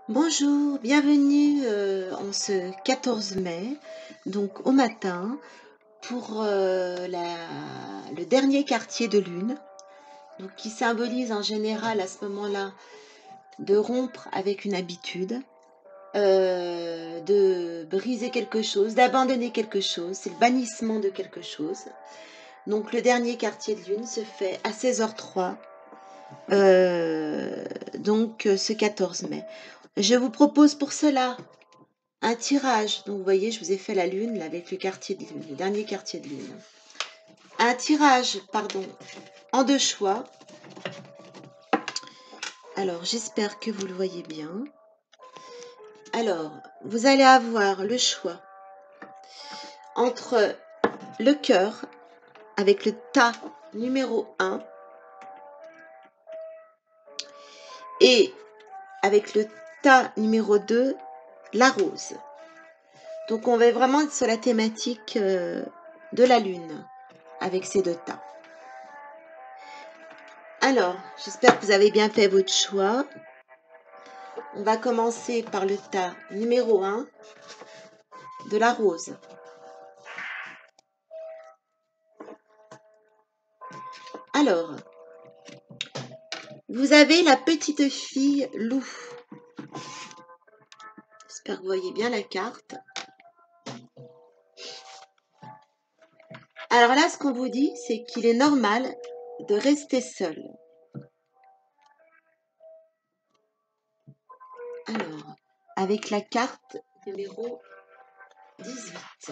Bonjour, bienvenue en ce 14 mai, donc au matin, pour le dernier quartier de lune, donc qui symbolise en général à ce moment-là de rompre avec une habitude, de briser quelque chose, d'abandonner quelque chose, c'est le bannissement de quelque chose. Donc le dernier quartier de lune se fait à 16h03, ce 14 mai. Je vous propose pour cela un tirage. Donc vous voyez, je vous ai fait la lune là, avec le quartier de lune, le dernier quartier de lune. Un tirage, pardon, en deux choix. Alors, j'espère que vous le voyez bien. Alors, vous allez avoir le choix entre le cœur avec le tas numéro 1 et avec le tas numéro 2, la rose. Donc on va vraiment être sur la thématique de la lune avec ces deux tas. Alors, j'espère que vous avez bien fait votre choix. On va commencer par le tas numéro 1 de la rose. Alors, vous avez la petite fille loup. J'espère que vous voyez bien la carte. Alors là, ce qu'on vous dit, c'est qu'il est normal de rester seul. Alors, avec la carte numéro 18.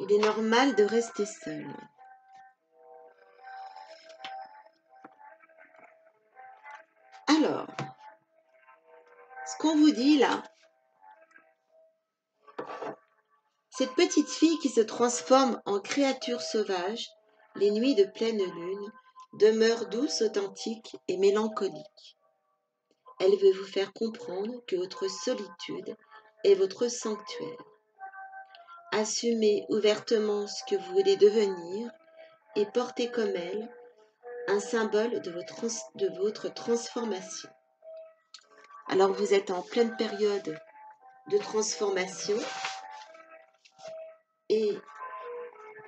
Il est normal de rester seul. Alors, ce qu'on vous dit là, cette petite fille qui se transforme en créature sauvage, les nuits de pleine lune, demeure douce, authentique et mélancolique. Elle veut vous faire comprendre que votre solitude est votre sanctuaire. Assumez ouvertement ce que vous voulez devenir et portez comme elle un symbole de votre transformation. Alors vous êtes en pleine période de transformation et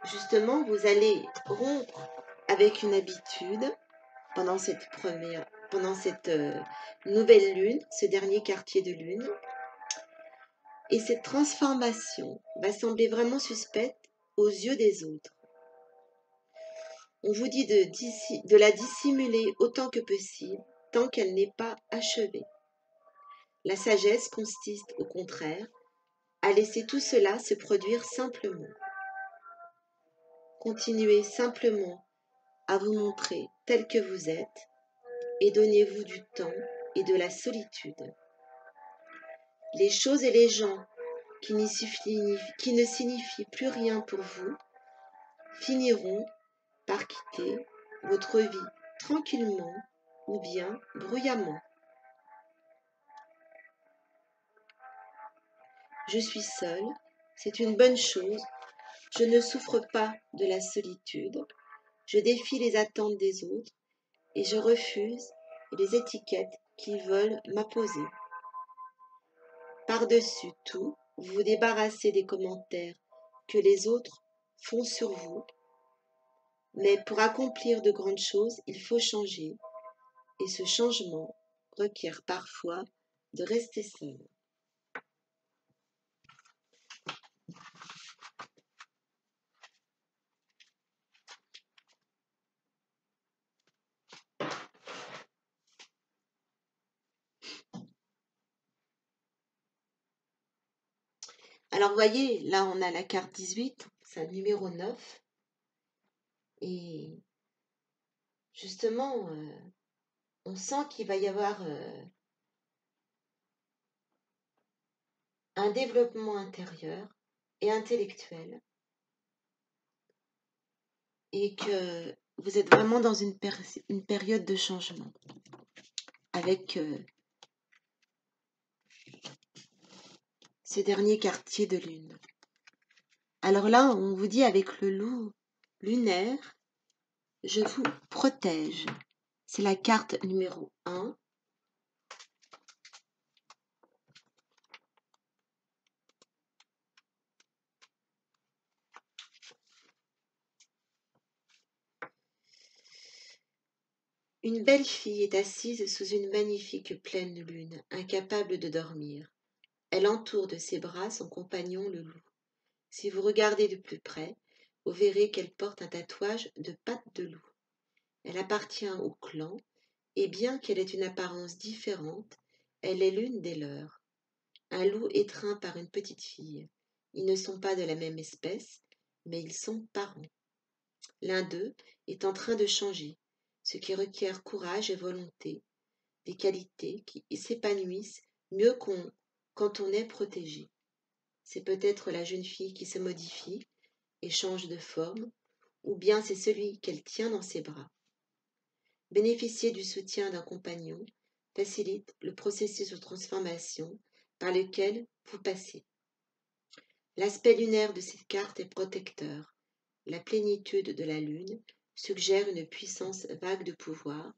justement vous allez rompre avec une habitude pendant cette nouvelle lune, ce dernier quartier de lune. Et cette transformation va sembler vraiment suspecte aux yeux des autres. On vous dit de la dissimuler autant que possible, tant qu'elle n'est pas achevée. La sagesse consiste, au contraire, à laisser tout cela se produire simplement. Continuez simplement à vous montrer tel que vous êtes et donnez-vous du temps et de la solitude. Les choses et les gens qui ne signifient plus rien pour vous finiront par quitter votre vie tranquillement ou bien bruyamment. Je suis seule, c'est une bonne chose, je ne souffre pas de la solitude, je défie les attentes des autres et je refuse les étiquettes qu'ils veulent m'apposer. Par-dessus tout, vous vous débarrassez des commentaires que les autres font sur vous, mais pour accomplir de grandes choses, il faut changer et ce changement requiert parfois de rester seul. Alors, vous voyez, là, on a la carte 18, c'est le numéro 9. Et justement, on sent qu'il va y avoir un développement intérieur et intellectuel. Et que vous êtes vraiment dans une période de changement. Avec ce dernier quartier de lune. Alors là, on vous dit avec le loup lunaire, je vous protège. C'est la carte numéro 1. Une belle fille est assise sous une magnifique pleine lune, incapable de dormir. Elle entoure de ses bras son compagnon le loup. Si vous regardez de plus près, vous verrez qu'elle porte un tatouage de pattes de loup. Elle appartient au clan, et bien qu'elle ait une apparence différente, elle est l'une des leurs. Un loup étreint par une petite fille. Ils ne sont pas de la même espèce, mais ils sont parents. L'un d'eux est en train de changer, ce qui requiert courage et volonté, des qualités qui s'épanouissent mieux quand on est protégé. C'est peut-être la jeune fille qui se modifie et change de forme, ou bien c'est celui qu'elle tient dans ses bras. Bénéficier du soutien d'un compagnon facilite le processus de transformation par lequel vous passez. L'aspect lunaire de cette carte est protecteur. La plénitude de la lune suggère une puissance vague de pouvoir,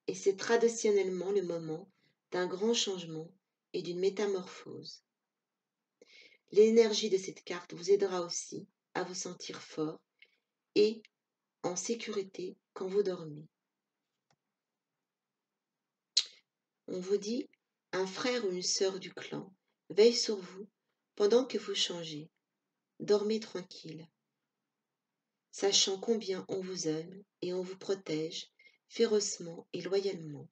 et c'est traditionnellement le moment d'un grand changement et d'une métamorphose. L'énergie de cette carte vous aidera aussi à vous sentir fort et en sécurité quand vous dormez. On vous dit, un frère ou une sœur du clan veille sur vous pendant que vous changez. Dormez tranquille, sachant combien on vous aime et on vous protège férocement et loyalement.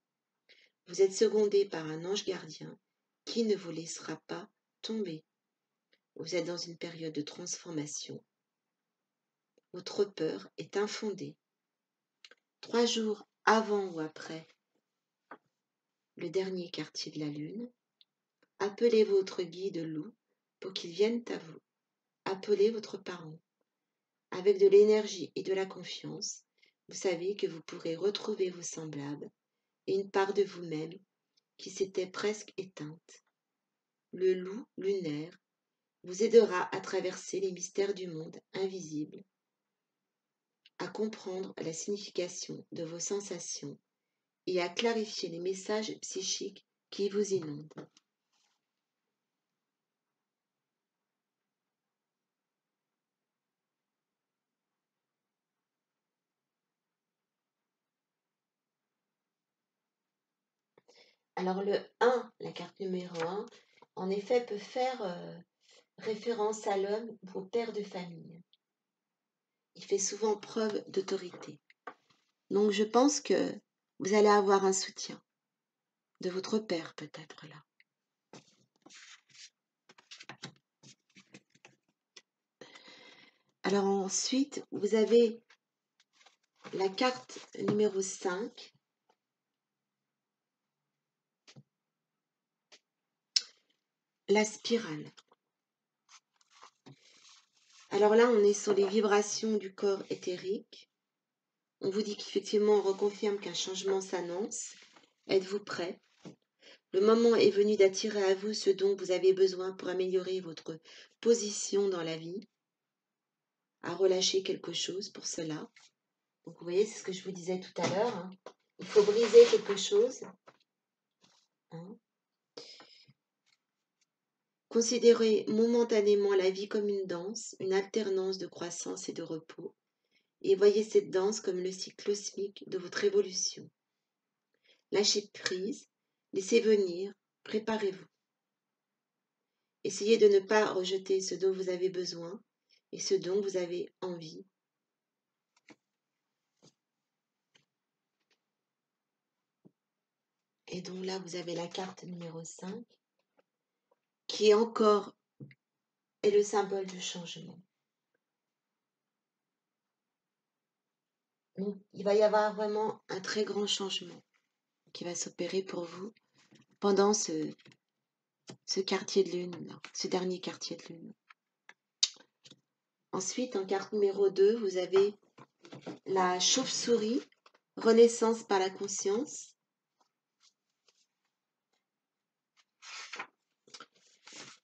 Vous êtes secondé par un ange gardien qui ne vous laissera pas tomber. Vous êtes dans une période de transformation. Votre peur est infondée. 3 jours avant ou après le dernier quartier de la lune, appelez votre guide loup pour qu'il vienne à vous. Appelez votre parent. Avec de l'énergie et de la confiance, vous savez que vous pourrez retrouver vos semblables et une part de vous-même qui s'était presque éteinte. Le loup lunaire vous aidera à traverser les mystères du monde invisible, à comprendre la signification de vos sensations et à clarifier les messages psychiques qui vous inondent. Alors le 1, la carte numéro 1, en effet peut faire référence à l'homme ou au père de famille. Il fait souvent preuve d'autorité. Donc je pense que vous allez avoir un soutien de votre père peut-être là. Alors ensuite, vous avez la carte numéro 5. La spirale. Alors là, on est sur les vibrations du corps éthérique. On vous dit qu'effectivement, on reconfirme qu'un changement s'annonce. Êtes-vous prêt? Le moment est venu d'attirer à vous ce dont vous avez besoin pour améliorer votre position dans la vie, à relâcher quelque chose pour cela. Donc vous voyez, c'est ce que je vous disais tout à l'heure. Hein. Il faut briser quelque chose. Hein. Considérez momentanément la vie comme une danse, une alternance de croissance et de repos. Et voyez cette danse comme le cycle cosmique de votre évolution. Lâchez prise, laissez venir, préparez-vous. Essayez de ne pas rejeter ce dont vous avez besoin et ce dont vous avez envie. Et donc là, vous avez la carte numéro 5, qui encore est le symbole du changement. Donc, il va y avoir vraiment un très grand changement qui va s'opérer pour vous pendant ce quartier de lune, ce dernier quartier de lune. Ensuite, en carte numéro 2, vous avez la chauve-souris, renaissance par la conscience.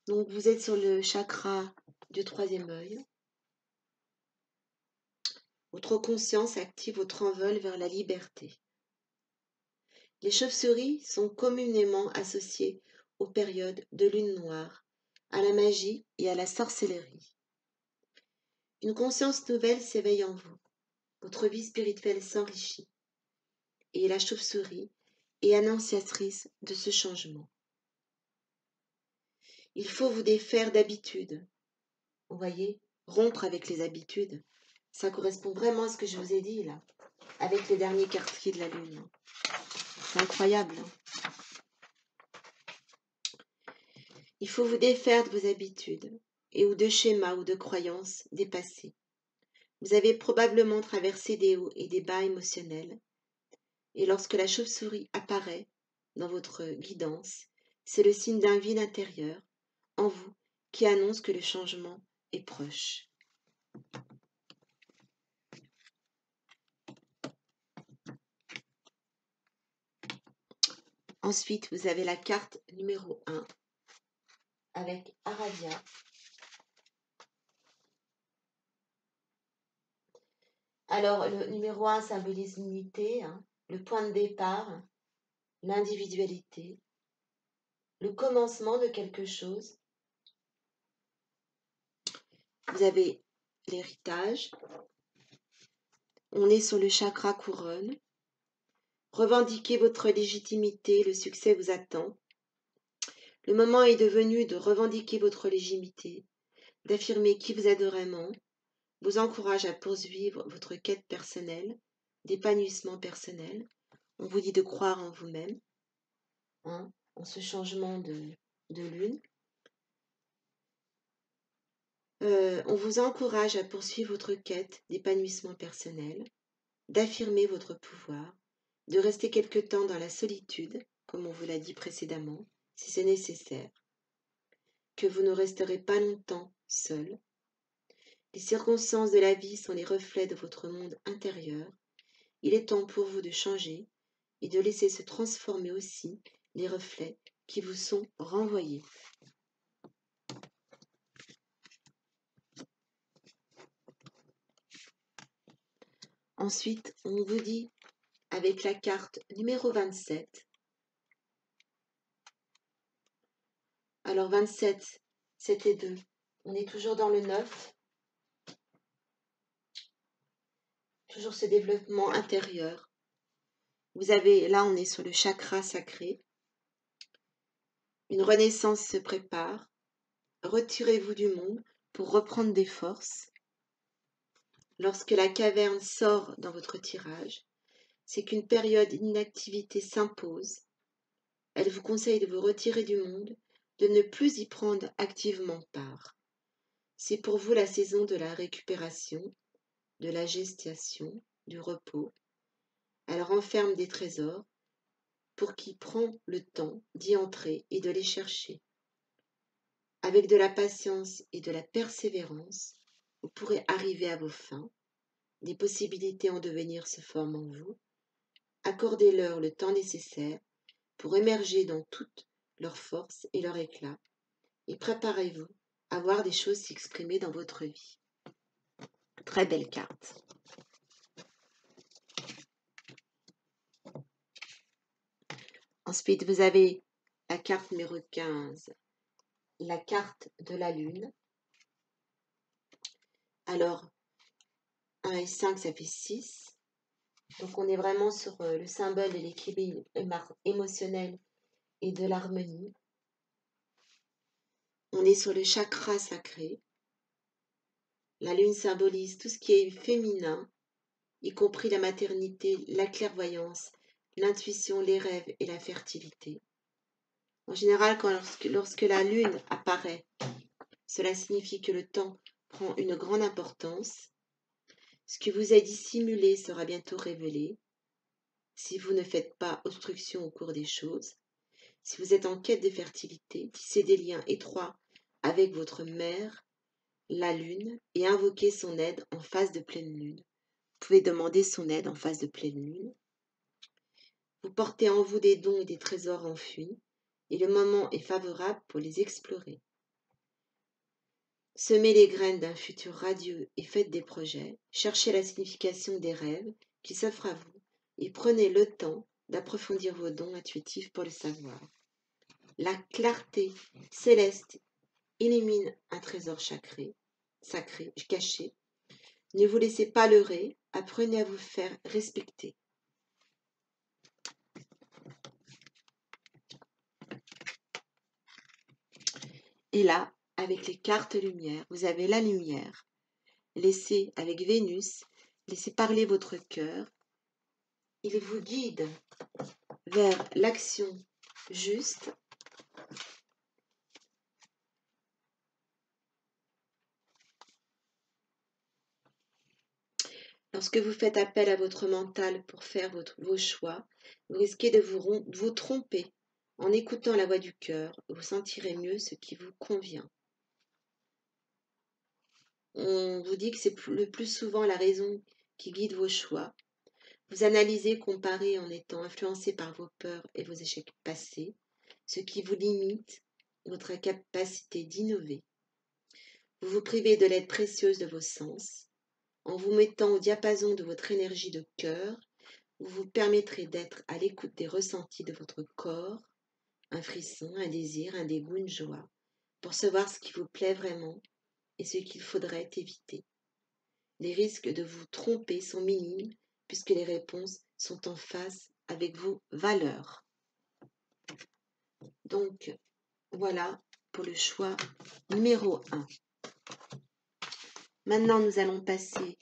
Donc, vous êtes sur le chakra du 3e œil. Votre conscience active votre envol vers la liberté. Les chauves-souris sont communément associées aux périodes de lune noire, à la magie et à la sorcellerie. Une conscience nouvelle s'éveille en vous. Votre vie spirituelle s'enrichit. et la chauve-souris est annonciatrice de ce changement. Il faut vous défaire d'habitudes. Vous voyez, rompre avec les habitudes. Ça correspond vraiment à ce que je vous ai dit là, avec les derniers quartiers de la Lune. C'est incroyable. Il faut vous défaire de vos habitudes et ou de schémas ou de croyances dépassées. Vous avez probablement traversé des hauts et des bas émotionnels. Et lorsque la chauve-souris apparaît dans votre guidance, c'est le signe d'un vide intérieur en vous qui annonce que le changement est proche. Ensuite, vous avez la carte numéro 1 avec Aradia. Alors, le numéro 1 symbolise l'unité, le point de départ, l'individualité, le commencement de quelque chose. Vous avez l'héritage. On est sur le chakra couronne. Revendiquez votre légitimité, le succès vous attend. Le moment est devenu de revendiquer votre légitimité, d'affirmer qui vous êtes vraiment, vous encourage à poursuivre votre quête personnelle, d'épanouissement personnel. On vous dit de croire en vous-même, en ce changement de lune. On vous encourage à poursuivre votre quête d'épanouissement personnel, d'affirmer votre pouvoir, de rester quelque temps dans la solitude, comme on vous l'a dit précédemment, si c'est nécessaire, que vous ne resterez pas longtemps seul. Les circonstances de la vie sont les reflets de votre monde intérieur. Il est temps pour vous de changer et de laisser se transformer aussi les reflets qui vous sont renvoyés. Ensuite, on vous dit, avec la carte numéro 27, alors 27, c'était 2, on est toujours dans le 9, toujours ce développement intérieur. Vous avez, là on est sur le chakra sacré, une renaissance se prépare, retirez-vous du monde pour reprendre des forces. Lorsque la caverne sort dans votre tirage, c'est qu'une période d'inactivité s'impose. Elle vous conseille de vous retirer du monde, de ne plus y prendre activement part. C'est pour vous la saison de la récupération, de la gestation, du repos. Elle renferme des trésors pour qui prend le temps d'y entrer et de les chercher. Avec de la patience et de la persévérance, vous pourrez arriver à vos fins. Des possibilités en devenir se forment en vous. Accordez-leur le temps nécessaire pour émerger dans toute leur force et leur éclat, et préparez-vous à voir des choses s'exprimer dans votre vie. Très belle carte. Ensuite, vous avez la carte numéro 15, la carte de la Lune. Alors, 1 et 5, ça fait 6. Donc, on est vraiment sur le symbole de l'équilibre émotionnel et de l'harmonie. On est sur le chakra sacré. La Lune symbolise tout ce qui est féminin, y compris la maternité, la clairvoyance, l'intuition, les rêves et la fertilité. En général, lorsque la Lune apparaît, cela signifie que le temps prend une grande importance. Ce qui vous est dissimulé sera bientôt révélé, si vous ne faites pas obstruction au cours des choses. Si vous êtes en quête de fertilité, tissez des liens étroits avec votre mère, la Lune, et invoquez son aide en phase de pleine Lune. Vous pouvez demander son aide en phase de pleine Lune. Vous portez en vous des dons et des trésors enfuis, et le moment est favorable pour les explorer. Semez les graines d'un futur radieux et faites des projets. Cherchez la signification des rêves qui s'offrent à vous et prenez le temps d'approfondir vos dons intuitifs pour le savoir. La clarté céleste illumine un trésor sacré, caché. Ne vous laissez pas leurrer, apprenez à vous faire respecter. Et là, avec les cartes lumière, vous avez la lumière. Laissez, avec Vénus, laissez parler votre cœur. Il vous guide vers l'action juste. Lorsque vous faites appel à votre mental pour faire vos choix, vous risquez de vous tromper. En écoutant la voix du cœur, vous sentirez mieux ce qui vous convient. On vous dit que c'est le plus souvent la raison qui guide vos choix. Vous analysez, comparez en étant influencé par vos peurs et vos échecs passés, ce qui vous limite votre capacité d'innover. Vous vous privez de l'aide précieuse de vos sens. En vous mettant au diapason de votre énergie de cœur, vous vous permettrez d'être à l'écoute des ressentis de votre corps, un frisson, un désir, un dégoût, une joie, pour savoir ce qui vous plaît vraiment et ce qu'il faudrait éviter. Les risques de vous tromper sont minimes puisque les réponses sont en phase avec vos valeurs. Donc, voilà pour le choix numéro 1. Maintenant, nous allons passer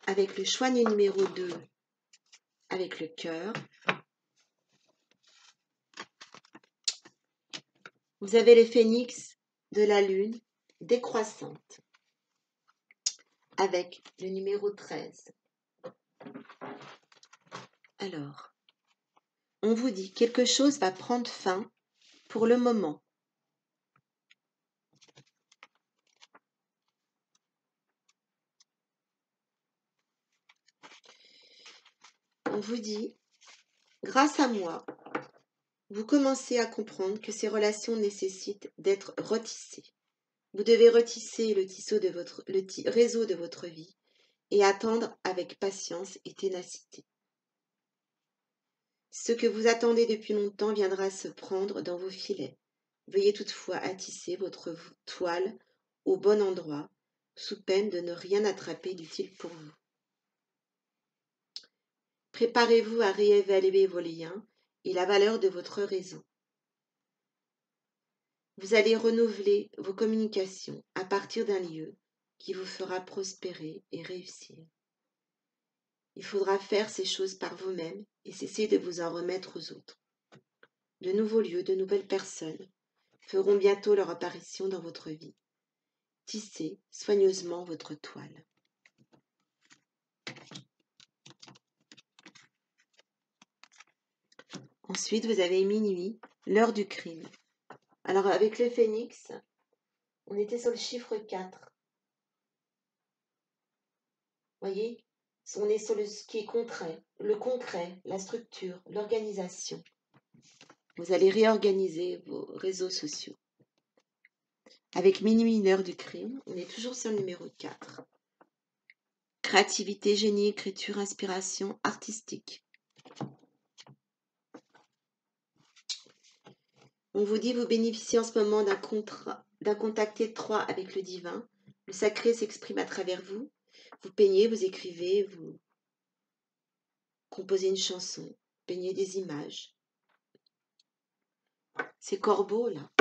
avec le choix numéro 2, avec le cœur. Vous avez les phénix de la lune décroissante avec le numéro 13. Alors, on vous dit quelque chose va prendre fin pour le moment. On vous dit, grâce à moi, vous commencez à comprendre que ces relations nécessitent d'être retissées. Vous devez retisser le réseau de votre vie et attendre avec patience et ténacité. Ce que vous attendez depuis longtemps viendra se prendre dans vos filets. Veuillez toutefois attisser votre toile au bon endroit, sous peine de ne rien attraper d'utile pour vous. Préparez-vous à réévaluer vos liens et la valeur de votre réseau. Vous allez renouveler vos communications à partir d'un lieu qui vous fera prospérer et réussir. Il faudra faire ces choses par vous-même et cesser de vous en remettre aux autres. De nouveaux lieux, de nouvelles personnes feront bientôt leur apparition dans votre vie. Tissez soigneusement votre toile. Ensuite, vous avez minuit, l'heure du crime. Alors, avec le phénix, on était sur le chiffre 4. Voyez, on est sur ce qui est concret, la structure, l'organisation. Vous allez réorganiser vos réseaux sociaux. Avec minuit, l'heure du crime, on est toujours sur le numéro 4. Créativité, génie, écriture, inspiration, artistique. On vous dit, vous bénéficiez en ce moment d'un contact étroit avec le divin. Le sacré s'exprime à travers vous. Vous peignez, vous écrivez, vous composez une chanson, peignez des images. Ces corbeaux là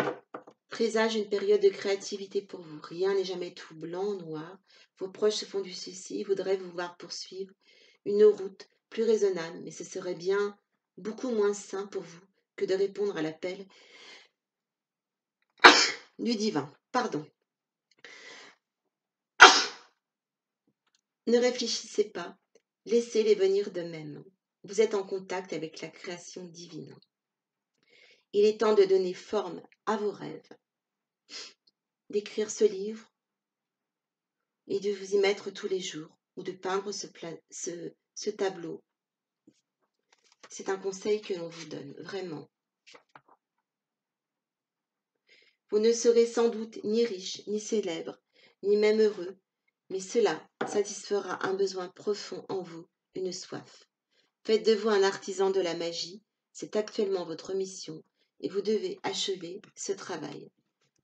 présagent une période de créativité pour vous. Rien n'est jamais tout blanc, noir. Vos proches se font du souci, voudraient vous voir poursuivre une route plus raisonnable, mais ce serait bien beaucoup moins sain pour vous que de répondre à l'appel du divin. Pardon. Ne réfléchissez pas, laissez-les venir d'eux-mêmes. Vous êtes en contact avec la création divine. Il est temps de donner forme à vos rêves, d'écrire ce livre et de vous y mettre tous les jours ou de peindre ce tableau. C'est un conseil que l'on vous donne, vraiment. Vous ne serez sans doute ni riche, ni célèbre, ni même heureux, mais cela satisfera un besoin profond en vous, une soif. Faites de vous un artisan de la magie, c'est actuellement votre mission et vous devez achever ce travail.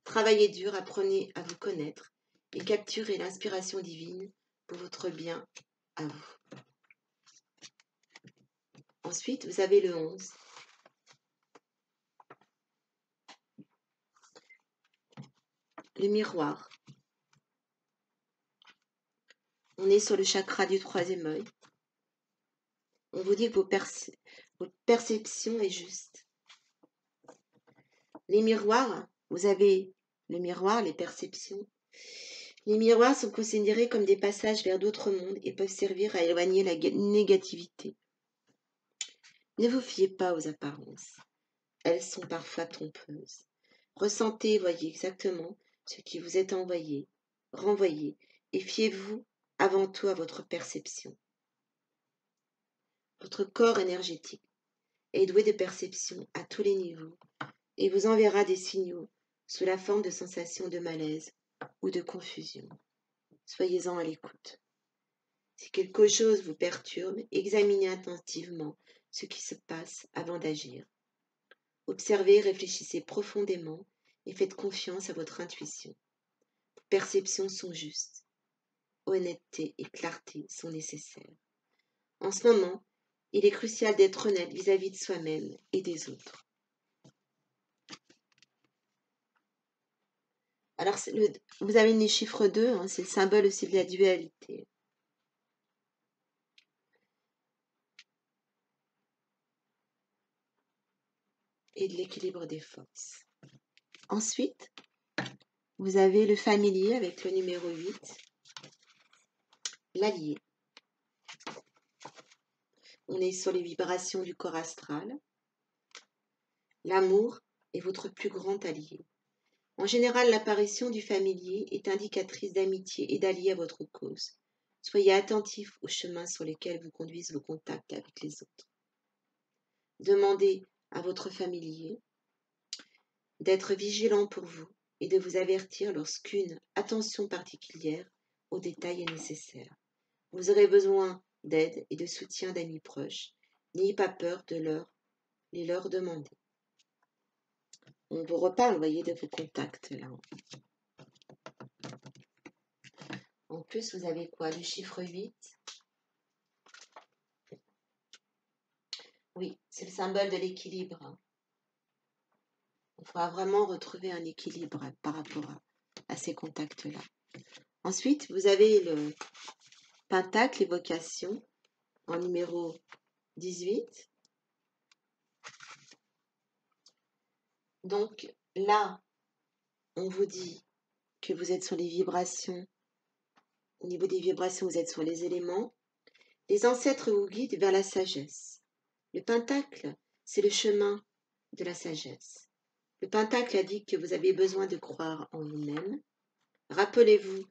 Travaillez dur, apprenez à vous connaître et capturez l'inspiration divine pour votre bien à vous. Ensuite, vous avez le 11. le miroir. On est sur le chakra du troisième œil. On vous dit que votre perception est juste. Les miroirs, vous avez le miroir, les perceptions. Les miroirs sont considérés comme des passages vers d'autres mondes et peuvent servir à éloigner la négativité. Ne vous fiez pas aux apparences. Elles sont parfois trompeuses. Ressentez et voyez exactement ce qui vous est renvoyé, et fiez-vous avant tout à votre perception. Votre corps énergétique est doué de perception à tous les niveaux et vous enverra des signaux sous la forme de sensations de malaise ou de confusion. Soyez-en à l'écoute. Si quelque chose vous perturbe, examinez attentivement ce qui se passe avant d'agir. Observez, réfléchissez profondément et faites confiance à votre intuition. Vos perceptions sont justes. Honnêteté et clarté sont nécessaires. En ce moment, il est crucial d'être honnête vis-à-vis de soi-même et des autres. Alors, vous avez le chiffre 2, hein, c'est le symbole aussi de la dualité. Et de l'équilibre des forces. Ensuite, vous avez le familier avec le numéro 8, l'allié. On est sur les vibrations du corps astral. L'amour est votre plus grand allié. En général, l'apparition du familier est indicatrice d'amitié et d'allié à votre cause. Soyez attentif aux chemins sur lesquels vous conduisent vos contacts avec les autres. Demandez à votre familier d'être vigilant pour vous et de vous avertir lorsqu'une attention particulière aux détails est nécessaire. Vous aurez besoin d'aide et de soutien d'amis proches. N'ayez pas peur de les leur demander. On vous reparle, voyez, de vos contacts là. En plus, vous avez quoi? Le chiffre 8. Oui, c'est le symbole de l'équilibre. Il faudra vraiment retrouver un équilibre par rapport à ces contacts-là. Ensuite, vous avez le pentacle, évocation, en numéro 18. Donc là, on vous dit que vous êtes sur les vibrations. Au niveau des vibrations, vous êtes sur les éléments. Les ancêtres vous guident vers la sagesse. Le pentacle, c'est le chemin de la sagesse. Le pentacle indique que vous avez besoin de croire en vous-même. Rappelez-vous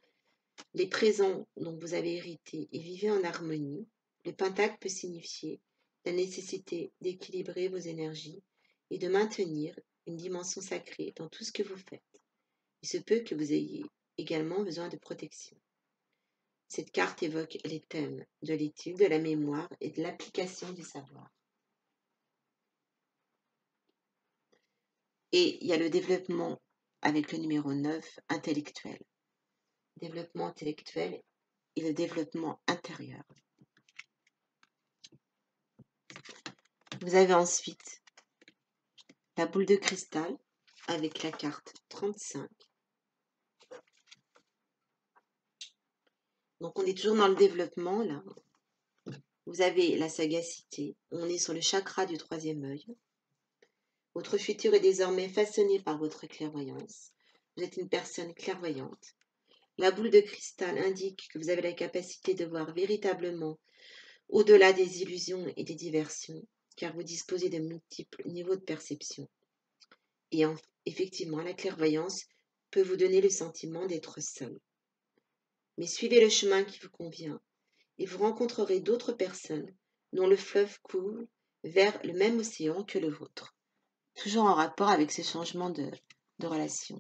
les présents dont vous avez hérité et vivez en harmonie. Le pentacle peut signifier la nécessité d'équilibrer vos énergies et de maintenir une dimension sacrée dans tout ce que vous faites. Il se peut que vous ayez également besoin de protection. Cette carte évoque les thèmes de l'étude, de la mémoire et de l'application du savoir. Et il y a le développement avec le numéro 9, intellectuel. Développement intellectuel et le développement intérieur. Vous avez ensuite la boule de cristal avec la carte 35. Donc on est toujours dans le développement là. Vous avez la sagacité. On est sur le chakra du troisième œil. Votre futur est désormais façonné par votre clairvoyance. Vous êtes une personne clairvoyante. La boule de cristal indique que vous avez la capacité de voir véritablement au-delà des illusions et des diversions, car vous disposez de multiples niveaux de perception. Et effectivement, la clairvoyance peut vous donner le sentiment d'être seul. Mais suivez le chemin qui vous convient et vous rencontrerez d'autres personnes dont le fleuve coule vers le même océan que le vôtre. Toujours en rapport avec ce changement de relation.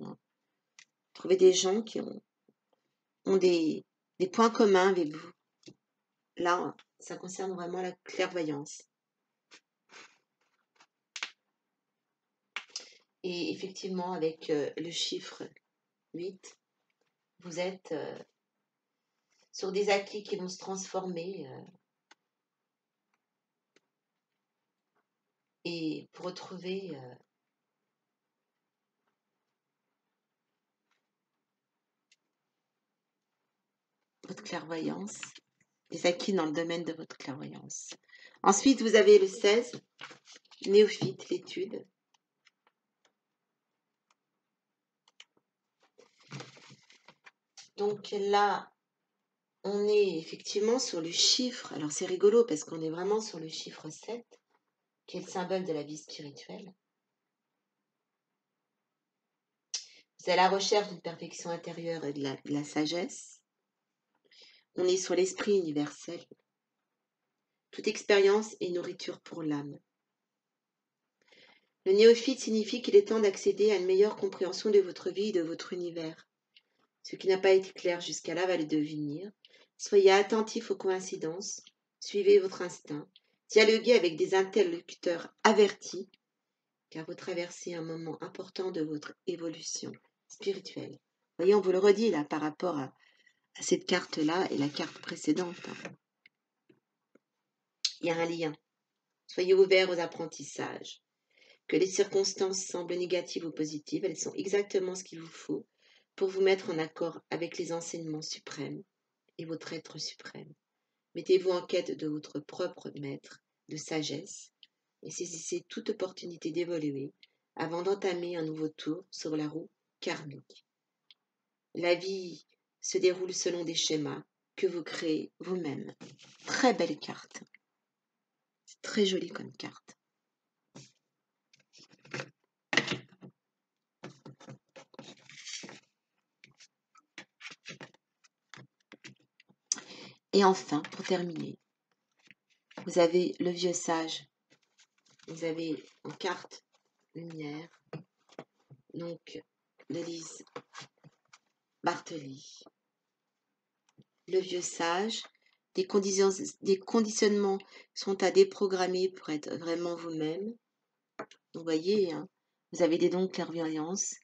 Trouvez des gens qui ont des points communs avec vous. Là, ça concerne vraiment la clairvoyance. Et effectivement, avec le chiffre 8, vous êtes sur des acquis qui vont se transformer et pour retrouver votre clairvoyance, des acquis dans le domaine de votre clairvoyance. Ensuite, vous avez le 16, néophyte, l'étude. Donc là, on est effectivement sur le chiffre. Alors c'est rigolo parce qu'on est vraiment sur le chiffre 7, qui est le symbole de la vie spirituelle. C'est à la recherche d'une perfection intérieure et de la sagesse. On est sur l'esprit universel. Toute expérience est nourriture pour l'âme. Le néophyte signifie qu'il est temps d'accéder à une meilleure compréhension de votre vie et de votre univers. Ce qui n'a pas été clair jusqu'à là va le devenir. Soyez attentif aux coïncidences, suivez votre instinct, dialoguez avec des interlocuteurs avertis, car vous traversez un moment important de votre évolution spirituelle. Voyez, on vous le redit là par rapport à cette carte-là et la carte précédente. Il y a un lien. Soyez ouverts aux apprentissages. Que les circonstances semblent négatives ou positives, elles sont exactement ce qu'il vous faut pour vous mettre en accord avec les enseignements suprêmes et votre être suprême. Mettez-vous en quête de votre propre maître de sagesse et saisissez toute opportunité d'évoluer avant d'entamer un nouveau tour sur la roue karmique. La vie se déroule selon des schémas que vous créez vous-même. Très belle carte. C'est très joli comme carte. Et enfin, pour terminer, vous avez le vieux sage. Vous avez en carte lumière, donc l'Élise Bartoli. Le vieux sage, des conditionnements sont à déprogrammer pour être vraiment vous-même. Vous voyez, hein, vous avez des dons de clairvoyance,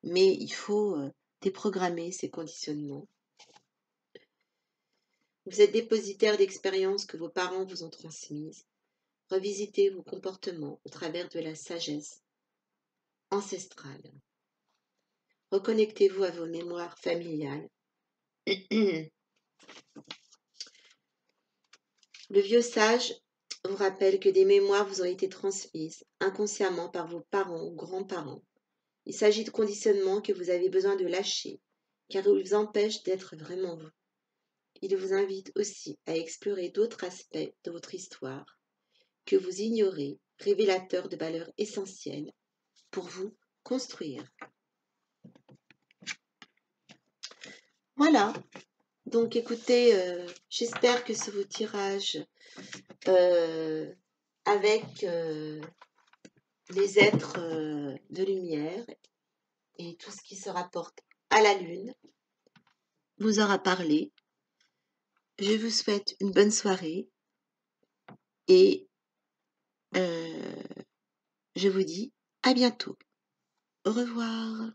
mais il faut déprogrammer ces conditionnements. Vous êtes dépositaire d'expériences que vos parents vous ont transmises. Revisitez vos comportements au travers de la sagesse ancestrale. Reconnectez-vous à vos mémoires familiales. Le vieux sage vous rappelle que des mémoires vous ont été transmises inconsciemment par vos parents ou grands-parents. Il s'agit de conditionnements que vous avez besoin de lâcher, car ils vous empêchent d'être vraiment vous. Il vous invite aussi à explorer d'autres aspects de votre histoire que vous ignorez, révélateurs de valeurs essentielles pour vous construire. Voilà. Donc écoutez, j'espère que ce vos tirages avec les êtres de lumière et tout ce qui se rapporte à la lune vous aura parlé. Je vous souhaite une bonne soirée et je vous dis à bientôt. Au revoir.